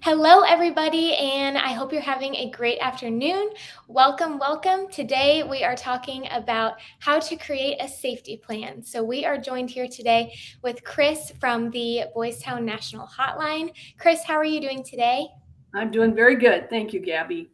Hello, everybody, and I hope you're having a great afternoon. Welcome, welcome. Today, we are talking about how to create a safety plan. So, we are joined here today with Chris from the Boys Town National Hotline. Chris, how are you doing today? I'm doing very good. Thank you, Gabby.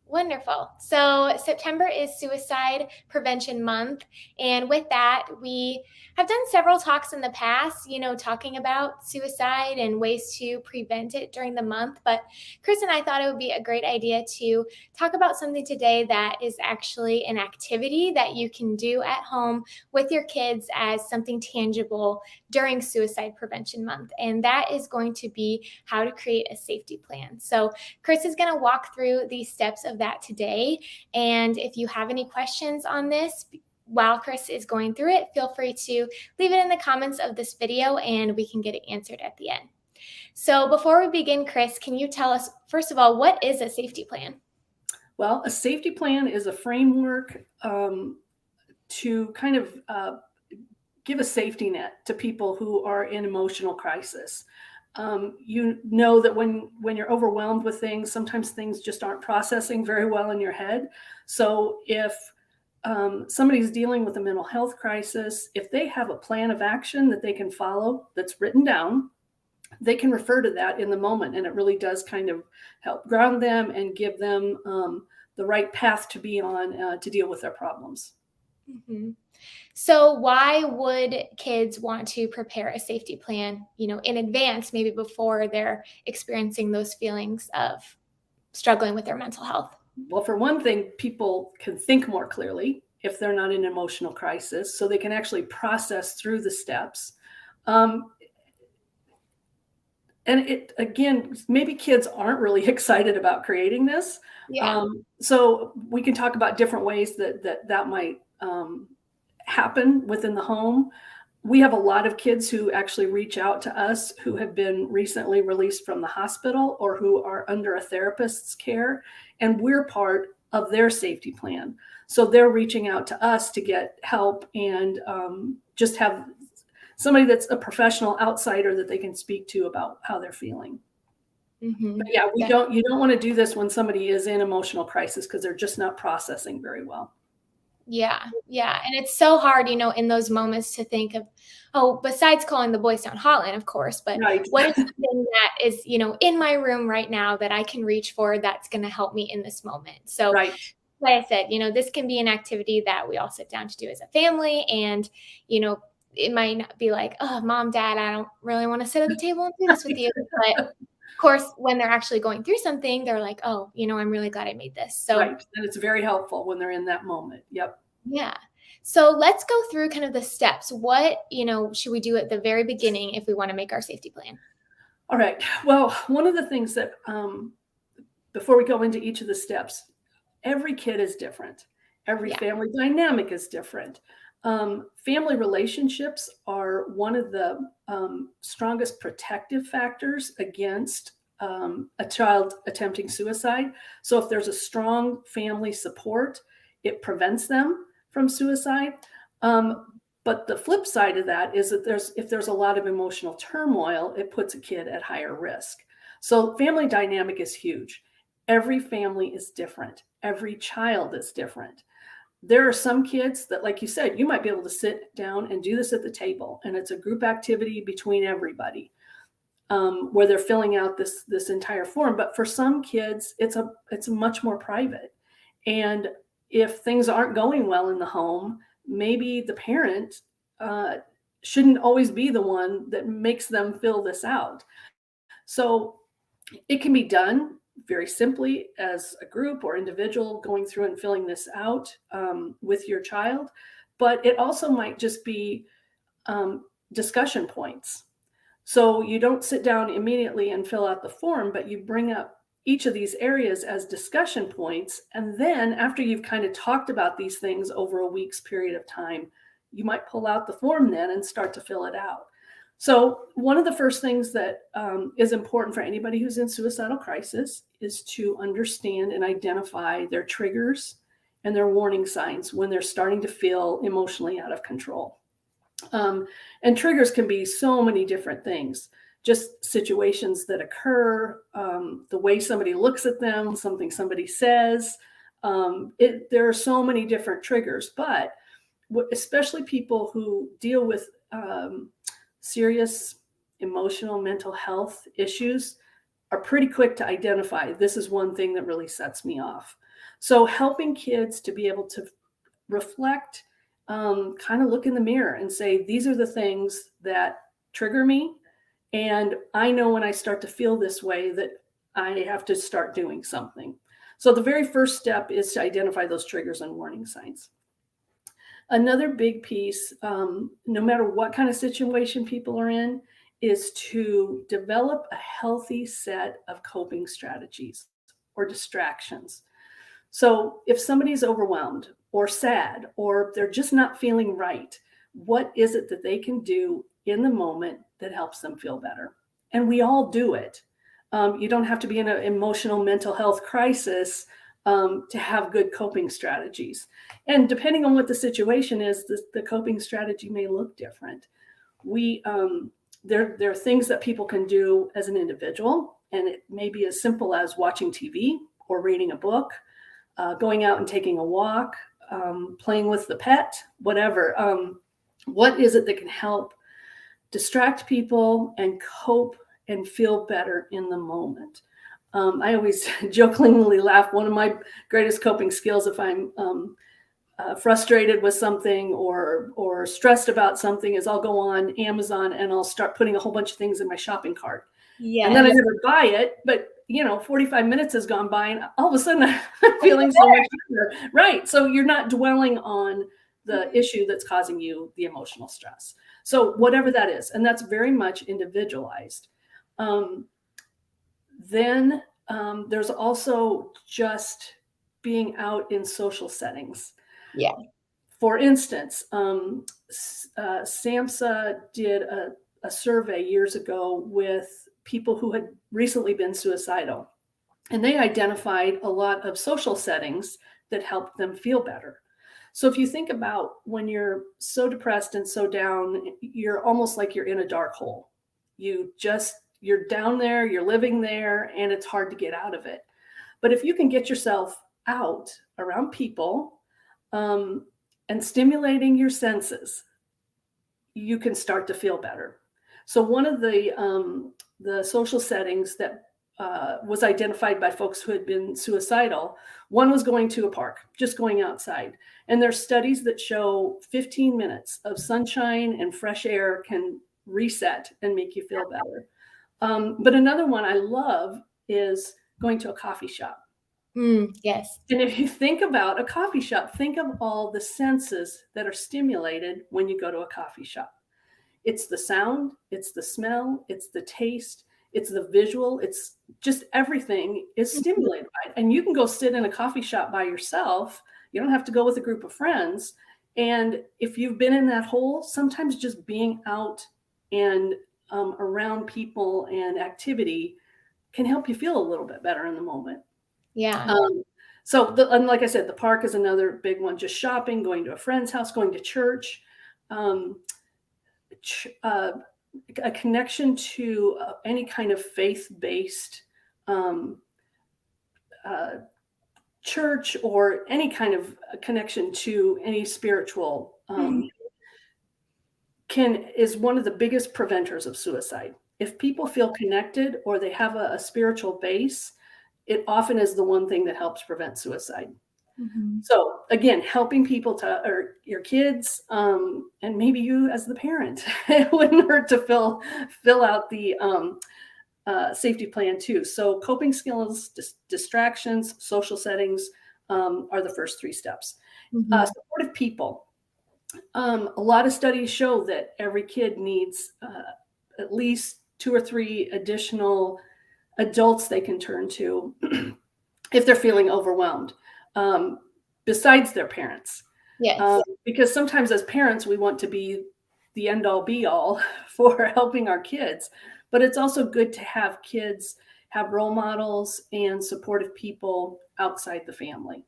Wonderful. So, September is Suicide Prevention Month. And with that, we have done several talks in the past, talking about suicide and ways to prevent it during the month. But Chris and I thought it would be a great idea to talk about something today that is actually an activity that you can do at home with your kids as something tangible during Suicide Prevention Month. And that is going to be how to create a safety plan. So, Chris is going to walk through the steps of that today. And if you have any questions on this, while Chris is going through it, feel free to leave it in the comments of this video and we can get it answered at the end. So before we begin, Chris, can you tell us, first of all, what is a safety plan? Well, a safety plan is a framework to kind of give a safety net to people who are in emotional crisis. You know that when you're overwhelmed with things, sometimes things just aren't processing very well in your head. So if somebody's dealing with a mental health crisis, if they have a plan of action that they can follow that's written down, they can refer to that in the moment. And it really does kind of help ground them and give them the right path to be on to deal with their problems. Mm-hmm. So why would kids want to prepare a safety plan, in advance, maybe before they're experiencing those feelings of struggling with their mental health? Well, for one thing, people can think more clearly if they're not in an emotional crisis, so they can actually process through the steps. And it, again, maybe kids aren't really excited about creating this. Yeah. So we can talk about different ways that might happen within the home. We have a lot of kids who actually reach out to us who have been recently released from the hospital or who are under a therapist's care, and we're part of their safety plan. So they're reaching out to us to get help and just have somebody that's a professional outsider that they can speak to about how they're feeling. Mm-hmm. But yeah, you don't want to do this when somebody is in emotional crisis because they're just not processing very well. Yeah, yeah. And it's so hard, in those moments to think of, oh, besides calling the Boys Town Hotline, of course, but Right. what is something that is, in my room right now that I can reach for that's going to help me in this moment? So, Right. like I said, this can be an activity that we all sit down to do as a family. And, it might not be like, oh, mom, dad, I don't really want to sit at the table and do this with you. But of course, when they're actually going through something, they're like, oh, I'm really glad I made this. So, Right. And it's very helpful when they're in that moment. Yep. yeah. So let's go through kind of the steps. What, should we do at the very beginning if we want to make our safety plan? All right. Well, one of the things that before we go into each of the steps, every kid is different. Every Yeah. family dynamic is different. Family relationships are one of the strongest protective factors against a child attempting suicide. So if there's a strong family support, it prevents them from suicide. But the flip side of that is that if there's a lot of emotional turmoil, it puts a kid at higher risk. So family dynamic is huge. Every family is different. Every child is different. There are some kids that, like you said, you might be able to sit down and do this at the table, and it's a group activity between everybody, where they're filling out this entire form. But for some kids, it's much more private. And if things aren't going well in the home, maybe the parent shouldn't always be the one that makes them fill this out. So it can be done very simply as a group or individual going through and filling this out with your child, but it also might just be discussion points. So you don't sit down immediately and fill out the form, but you bring up each of these areas as discussion points. And then after you've kind of talked about these things over a week's period of time, you might pull out the form then and start to fill it out. So one of the first things that is important for anybody who's in suicidal crisis is to understand and identify their triggers and their warning signs when they're starting to feel emotionally out of control. And triggers can be so many different things. just situations that occur, the way somebody looks at them, something somebody says. There are so many different triggers, but especially people who deal with serious emotional mental health issues are pretty quick to identify this is one thing that really sets me off. So helping kids to be able to reflect, kind of look in the mirror and say, these are the things that trigger me. And I know when I start to feel this way that I have to start doing something. So the very first step is to identify those triggers and warning signs. Another big piece, no matter what kind of situation people are in, is to develop a healthy set of coping strategies or distractions. So if somebody's overwhelmed or sad or they're just not feeling right, what is it that they can do in the moment that helps them feel better? And we all do it. You don't have to be in an emotional mental health crisis to have good coping strategies. And depending on what the situation is, the coping strategy may look different. There are things that people can do as an individual, and it may be as simple as watching TV or reading a book, going out and taking a walk, playing with the pet, whatever. What is it that can help distract people and cope and feel better in the moment? I always jokingly laugh. One of my greatest coping skills, if I'm frustrated with something or stressed about something, is I'll go on Amazon and I'll start putting a whole bunch of things in my shopping cart. Yes. And then I never buy it, but 45 minutes has gone by and all of a sudden I'm feeling so much better. Right. So you're not dwelling on the issue that's causing you the emotional stress. So whatever that is, and that's very much individualized. Then there's also just being out in social settings. Yeah. For instance, SAMHSA did a survey years ago with people who had recently been suicidal, and they identified a lot of social settings that helped them feel better. So if you think about when you're so depressed and so down, you're almost like you're in a dark hole. You're down there, you're living there, and it's hard to get out of it. But if you can get yourself out around people and stimulating your senses, you can start to feel better. So one of the social settings that was identified by folks who had been suicidal, one was going to a park, just going outside. And there's studies that show 15 minutes of sunshine and fresh air can reset and make you feel better. But another one I love is going to a coffee shop. Yes. And if you think about a coffee shop, think of all the senses that are stimulated when you go to a coffee shop. It's the sound, it's the smell, it's the taste, it's the visual, it's just everything is stimulated by it. And you can go sit in a coffee shop by yourself. You don't have to go with a group of friends. And if you've been in that hole, sometimes just being out and around people and activity can help you feel a little bit better in the moment. Yeah. And like I said, the park is another big one. Just shopping, going to a friend's house, going to church, a connection to any kind of faith-based church or any kind of connection to any spiritual is one of the biggest preventers of suicide. If people feel connected or they have a spiritual base, it often is the one thing that helps prevent suicide. Mm-hmm. So again, helping people or your kids, and maybe you as the parent, it wouldn't hurt to fill out the safety plan too. So coping skills, distractions, social settings are the first three steps. Mm-hmm. Supportive people. A lot of studies show that every kid needs at least 2 or 3 additional adults they can turn to if they're feeling overwhelmed, besides their parents. Yes. Because sometimes as parents, we want to be the end all be all for helping our kids, but it's also good to have kids have role models and supportive people outside the family.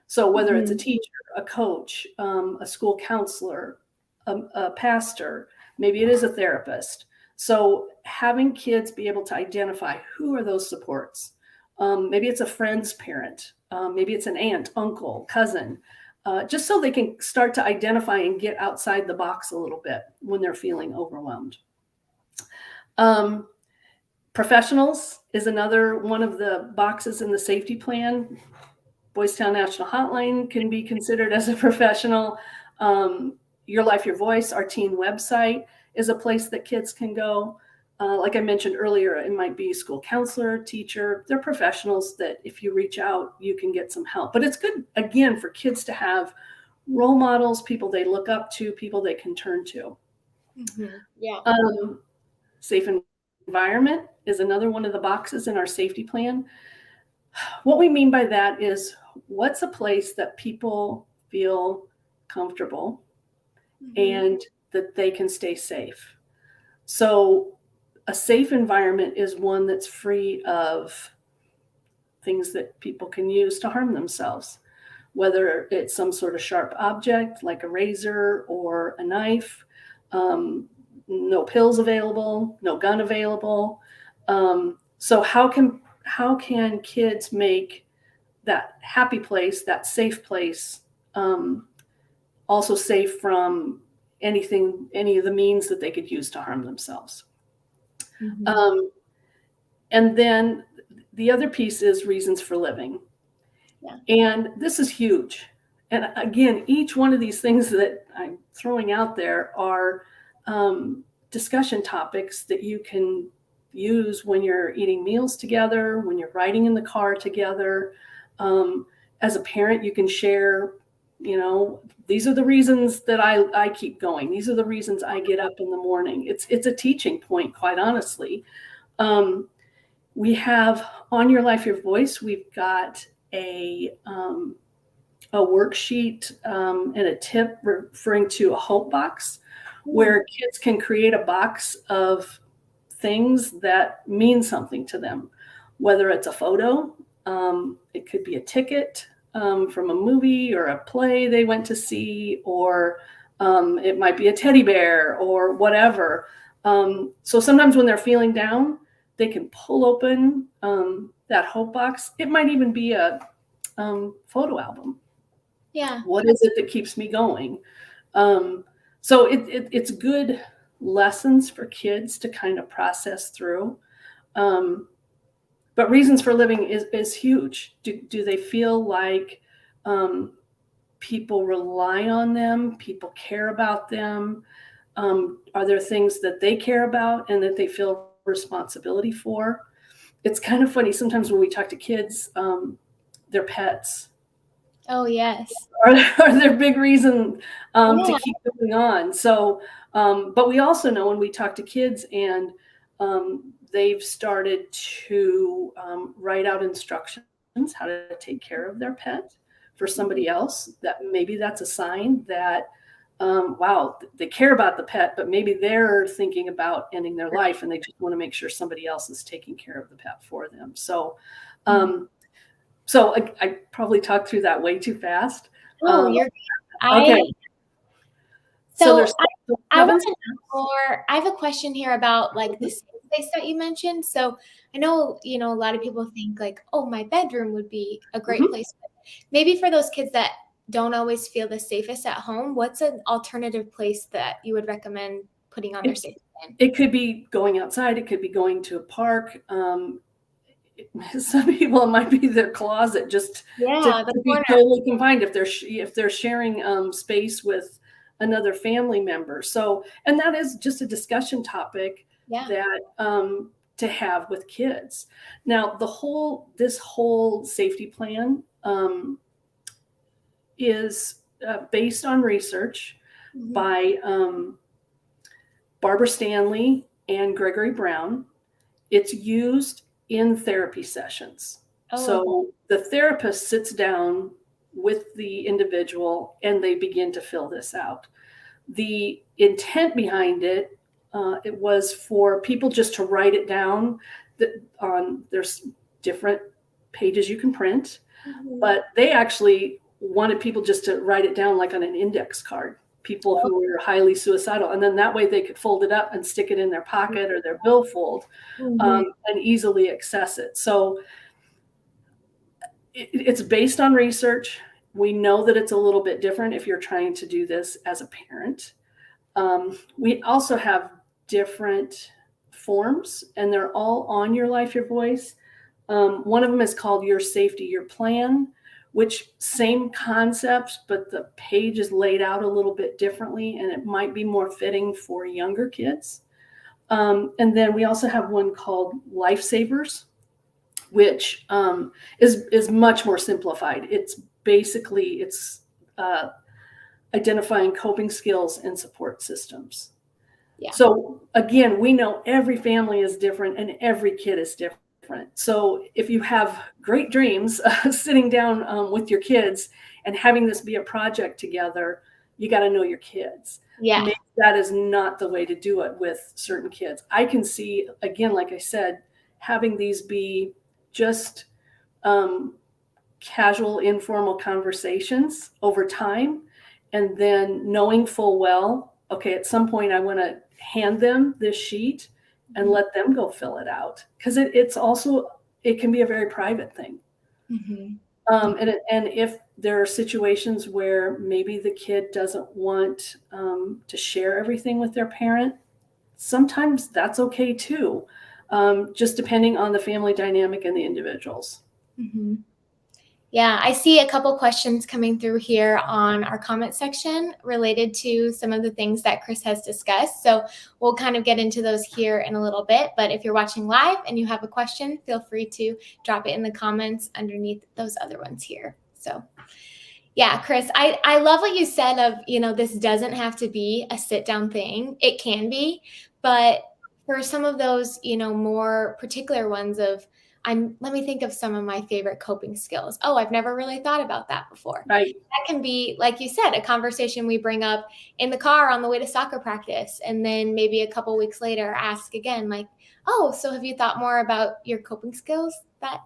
So whether it's a teacher, a coach, a school counselor, a pastor, maybe it is a therapist, So having kids be able to identify who are those supports. Maybe it's a friend's parent. Maybe it's an aunt, uncle, cousin, just so they can start to identify and get outside the box a little bit when they're feeling overwhelmed. Professionals is another one of the boxes in the safety plan. Boys Town National Hotline can be considered as a professional. Your Life, Your Voice, our teen website, is a place that kids can go. Like I mentioned earlier, it might be school counselor, teacher. They're professionals that if you reach out, you can get some help. But it's good, again, for kids to have role models, people they look up to, people they can turn to. Yeah. Safe environment is another one of the boxes in our safety plan. What we mean by that is, what's a place that people feel comfortable and that they can stay safe? So a safe environment is one that's free of things that people can use to harm themselves, whether it's some sort of sharp object like a razor or a knife, no pills available, no gun available. So how can kids make that happy place, that safe place, also safe from any of the means that they could use to harm themselves? And then the other piece is reasons for living. Yeah. And this is huge. And again, each one of these things that I'm throwing out there are discussion topics that you can use when you're eating meals together, when you're riding in the car together. As a parent, you can share, these are the reasons that I keep going. These are the reasons I get up in the morning. It's a teaching point, quite honestly. We have on Your Life, Your Voice, we've got a worksheet and a tip referring to a hope box, where kids can create a box of things that mean something to them, whether it's a photo, it could be a ticket from a movie or a play they went to see, or it might be a teddy bear or whatever. So sometimes when they're feeling down, they can pull open that hope box. It might even be a photo album. Yeah. What is it that keeps me going? So it's good lessons for kids to kind of process through. But reasons for living is huge. Do they feel like people rely on them? People care about them? Are there things that they care about and that they feel responsibility for? It's kind of funny sometimes when we talk to kids, their pets. Oh, yes. Are their big reason to keep going on. So, but we also know when we talk to kids and they've started to write out instructions how to take care of their pet for somebody else, that maybe that's a sign that, wow, they care about the pet, but maybe they're thinking about ending their life and they just want to make sure somebody else is taking care of the pet for them. So, so I probably talked through that way too fast. Oh, you're okay. So there's I want to know more. I have a question here about like the safe place that you mentioned. So I know, a lot of people think like, oh, my bedroom would be a great place. But maybe for those kids that don't always feel the safest at home, what's an alternative place that you would recommend putting on their safety plan? It could be going outside. It could be going to a park. Some people, it might be their closet, just to be totally confined if they're sharing space with another family member. So, and that is just a discussion topic that to have with kids. Now, this whole safety plan is based on research by Barbara Stanley and Gregory Brown. It's used in therapy sessions. So the therapist sits down with the individual and they begin to fill this out. The intent behind it, it was for people just to write it down. There's different pages you can print, but they actually wanted people just to write it down like on an index card people who were highly suicidal. And then that way they could fold it up and stick it in their pocket or their billfold, and easily access it. So it's based on research. We know that it's a little bit different if you're trying to do this as a parent. We also have different forms, and they're all on Your Life, Your Voice. One of them is called Your Safety, Your Plan, which same concept, but the page is laid out a little bit differently, and it might be more fitting for younger kids. And then we also have one called Lifesavers, which is much more simplified. It's basically identifying coping skills and support systems. Yeah. So again, we know every family is different and every kid is different. So if you have great dreams, sitting down with your kids and having this be a project together, you got to know your kids. Yeah. Maybe that is not the way to do it with certain kids. I can see, again, like I said, having these be just casual, informal conversations over time, and then knowing full well, okay, at some point I want to hand them this sheet and let them go fill it out, because it can be a very private thing. And if there are situations where maybe the kid doesn't want to share everything with their parent, sometimes that's okay too, just depending on the family dynamic and the individuals. Yeah, I see a couple questions coming through here on our comment section related to some of the things that Chris has discussed. So we'll kind of get into those here in a little bit. But if you're watching live and you have a question, feel free to drop it in the comments underneath those other ones here. So yeah, Chris, I love what you said of, this doesn't have to be a sit down thing. It can be, but for some of those, more particular ones of, let me think of some of my favorite coping skills. Oh, I've never really thought about that before. Right. That can be, like you said, a conversation we bring up in the car on the way to soccer practice. And then maybe a couple weeks later, ask again, like, oh, so have you thought more about your coping skills that,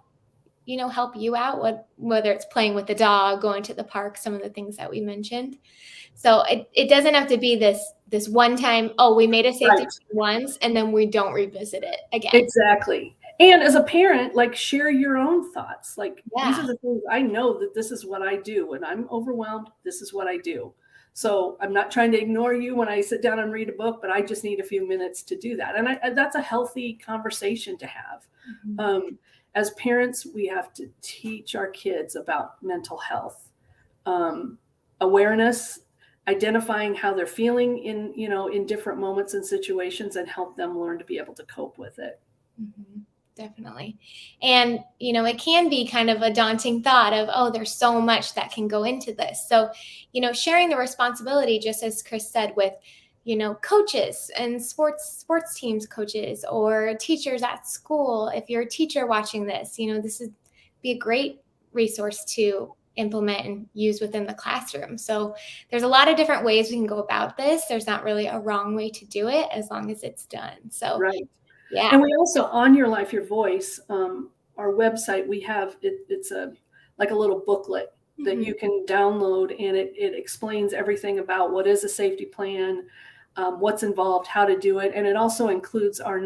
help you out? Whether it's playing with the dog, going to the park, some of the things that we mentioned. So it doesn't have to be this one time, oh, we made a safety once and then we don't revisit it again. Exactly. And as a parent, like, share your own thoughts. Like, these are the things I know that this is what I do when I'm overwhelmed. This is what I do. So I'm not trying to ignore you when I sit down and read a book, but I just need a few minutes to do that. And that's a healthy conversation to have. As parents, we have to teach our kids about mental health, awareness, identifying how they're feeling in different moments and situations, and help them learn to be able to cope with it. Definitely. And, it can be kind of a daunting thought of, oh, there's so much that can go into this. So, sharing the responsibility, just as Chris said, with, coaches and sports teams coaches or teachers at school. If you're a teacher watching this, this would be a great resource to implement and use within the classroom. So there's a lot of different ways we can go about this. There's not really a wrong way to do it as long as it's done. So right. Yeah. And we also, on Your Life, Your Voice, our website, we have it's like a little booklet that you can download, and it explains everything about what is a safety plan, what's involved, how to do it. And it also includes our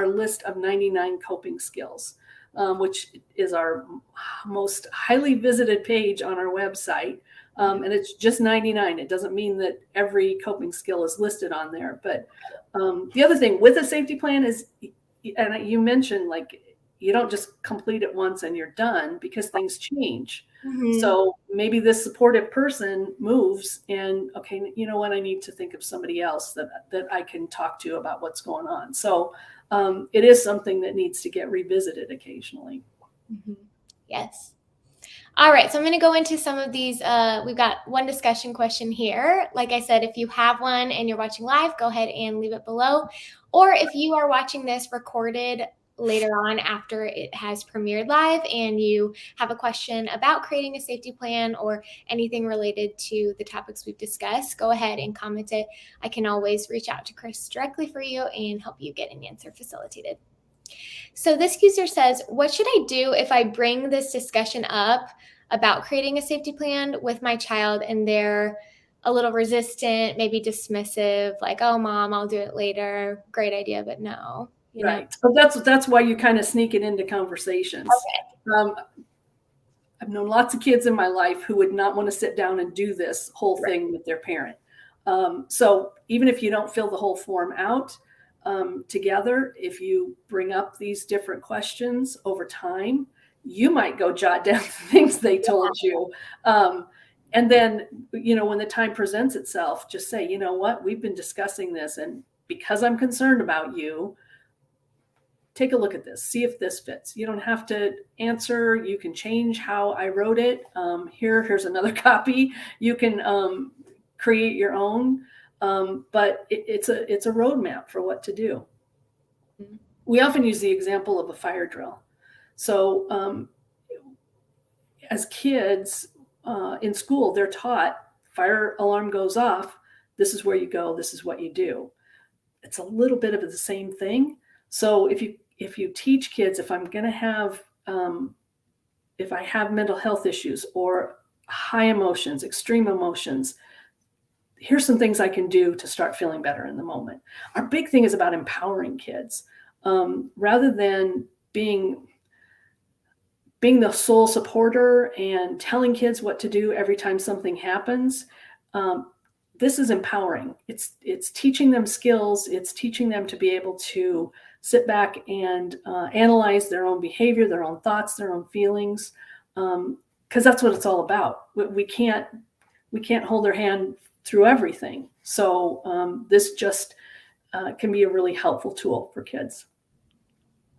list of 99 coping skills, which is our most highly visited page on our website. And it's just 99. It doesn't mean that every coping skill is listed on there. But the other thing with a safety plan is, and you mentioned, like, you don't just complete it once and you're done, because things change. So maybe this supportive person moves and, okay, you know what, I need to think of somebody else that I can talk to about what's going on. So it is something that needs to get revisited occasionally. Yes. All right, so I'm going to go into some of these. We've got one discussion question here. Like I said, if you have one and you're watching live, go ahead and leave it below. Or if you are watching this recorded later on after it has premiered live and you have a question about creating a safety plan or anything related to the topics we've discussed, go ahead and comment it. I can always reach out to Chris directly for you and help you get an answer facilitated. So this user says, what should I do if I bring this discussion up about creating a safety plan with my child and they're a little resistant, maybe dismissive, like, oh, mom, I'll do it later. Great idea, but no, you know? Right. So that's why you kind of sneak it into conversations. Um, I've known lots of kids in my life who would not want to sit down and do this whole thing with their parent. So even if you don't fill the whole form out together, if you bring up these different questions over time, you might go jot down things they told you. And then, when the time presents itself, just say, you know what, we've been discussing this, and because I'm concerned about you, take a look at this, see if this fits. You don't have to answer. You can change how I wrote it. Here's another copy. You can create your own, but it's a roadmap for what to do. We often use the example of a fire drill. So as kids in school, they're taught fire alarm goes off. This is where you go. This is what you do. It's a little bit of the same thing. So if you teach kids, if I'm going to have, if I have mental health issues or high emotions, extreme emotions, here's some things I can do to start feeling better in the moment. Our big thing is about empowering kids, rather than being the sole supporter and telling kids what to do every time something happens. This is empowering. It's teaching them skills. It's teaching them to be able to sit back and analyze their own behavior, their own thoughts, their own feelings, because that's what it's all about. We can't hold their hand through everything. So this just can be a really helpful tool for kids.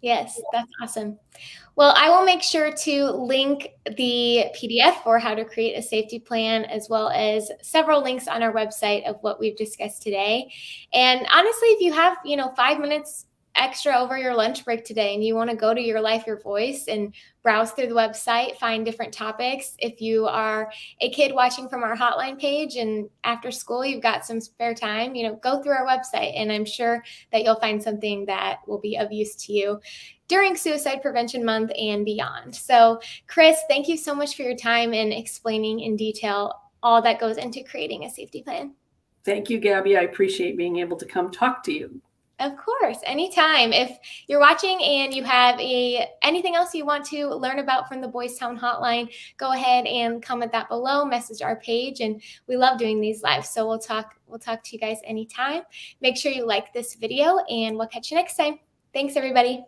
Yes, that's awesome. Well, I will make sure to link the PDF for how to create a safety plan, as well as several links on our website of what we've discussed today. And honestly, if you have, 5 minutes extra over your lunch break today and you want to go to Your Life, Your Voice and browse through the website, find different topics. If you are a kid watching from our hotline page and after school you've got some spare time, go through our website, and I'm sure that you'll find something that will be of use to you during Suicide Prevention Month and beyond. So, Chris, thank you so much for your time and explaining in detail all that goes into creating a safety plan. Thank you, Gabby. I appreciate being able to come talk to you. Of course, anytime. If you're watching and you have anything else you want to learn about from the Boys Town Hotline, go ahead and comment that below, message our page, and we love doing these live. So we'll talk to you guys anytime. Make sure you like this video, and we'll catch you next time. Thanks, everybody.